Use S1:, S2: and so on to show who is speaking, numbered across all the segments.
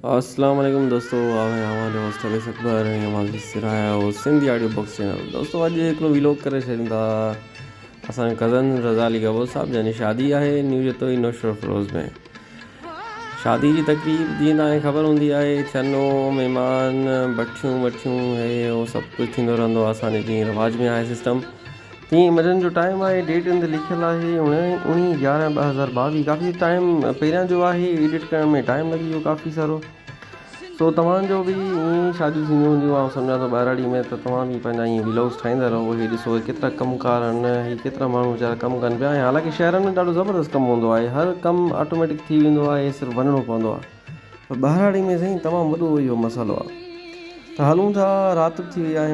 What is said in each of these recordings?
S1: अस्सलाम वालेकुम दोस्तों, आप हैं हमारे होस्ट अली अकबर ऐं हमारी सिराया और सिंधी ऑडियो बुक्स चैनल। दोस्तों अॼु हिकिड़ो व्लॉग करे छॾियूं था असांजे कज़न रज़ा अली गबोर साहब जंहिंजी शादी आहे न्यू जतोई नौशर फिरोज़ में। शादी जी तकरीब जीअं तव्हांखे ख़बर हूंदी आहे, छनो महिमान भठियूं वठियूं हे हो सभु कुझु थींदो रहंदो आहे असांजे जीअं रिवाज में आहे सिस्टम। तीअं मंझंदि जो टाइम आहे, डेट इन ते लिखियलु आहे 19/11/2022। काफ़ी टाइम पहिरियां जो आहे, एडिट करण में टाइम लॻी वियो काफ़ी सारो। सो तव्हांजो बि ईअं शादियूं थींदियूं हूंदियूं, ऐं सम्झा थो ॿाहिराड़ी में, त तव्हां बि पंहिंजा ईअं व्लॉग्स ठाहींदा रहो। हे ॾिसो केतिरा कमकार आहिनि, हे केतिरा माण्हू वीचारा कमु कनि पिया। ऐं हालांकि शहरनि में ॾाढो ज़बरदस्त कमु हूंदो आहे, हर कमु ऑटोमेटिक थी वेंदो आहे, सिर्फ़ु वञिणो पवंदो आहे। पर ॿाहिराड़ी में साईं तमामु वॾो इहो मसालो आहे। त हलूं था, राति थी वई आहे।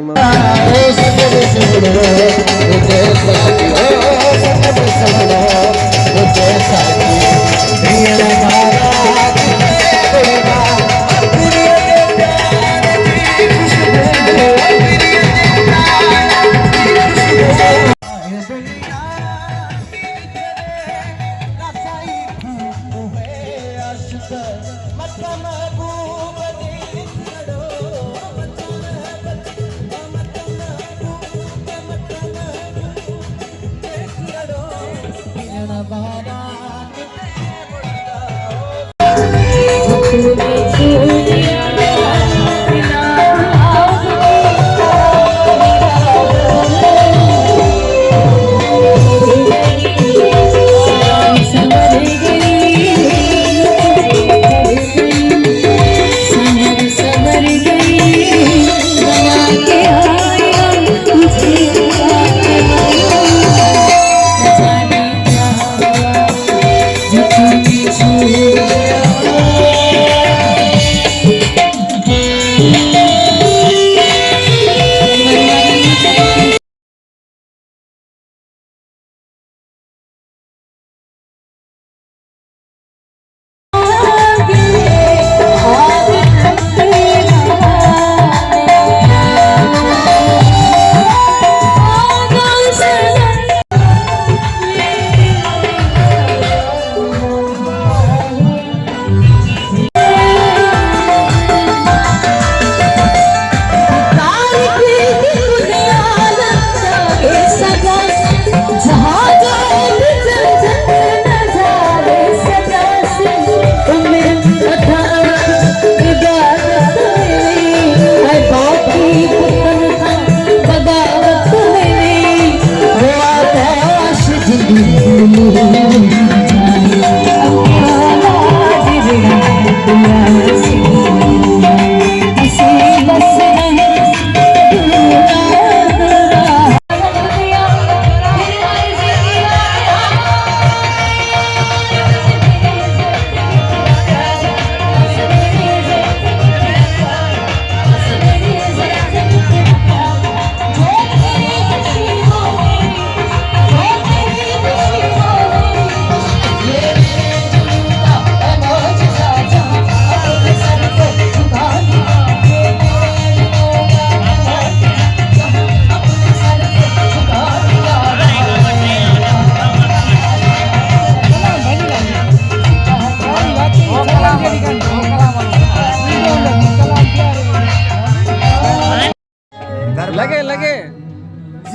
S1: लगे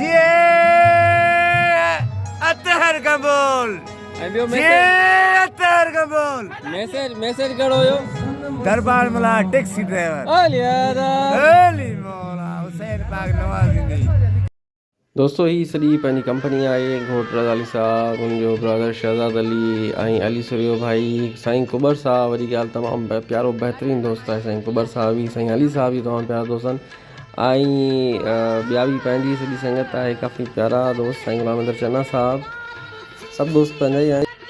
S2: ये अतहर कबूल ये अतहर कबूल
S1: मैसेज करो यो
S2: दरबार मला टैक्सी ड्राइवर अली मौला हुसैन पाक नवाज़िंदी।
S1: दोस्तों ही सॼी पंहिंजी कंपनी आहे, घोट रज़ा अली साहब, उनजो ब्रदर शहज़ाद अली ऐं अली सुरियो भाई, साईं कुबर साहब। वरी ॻाल्हि तमामु प्यारो बहितरीनु दोस्त आहे साईं कुबर साहब बि, साईं अली साहब बि तमामु प्यारा दोस्त आहिनि। ऐं ॿिया बि पंहिंजी सॼी संगत आहे, काफ़ी प्यारा दोस्त, साईं गुलाम अहमद चन्ना साहब, सभु दोस्त पंहिंजा ई आहिनि।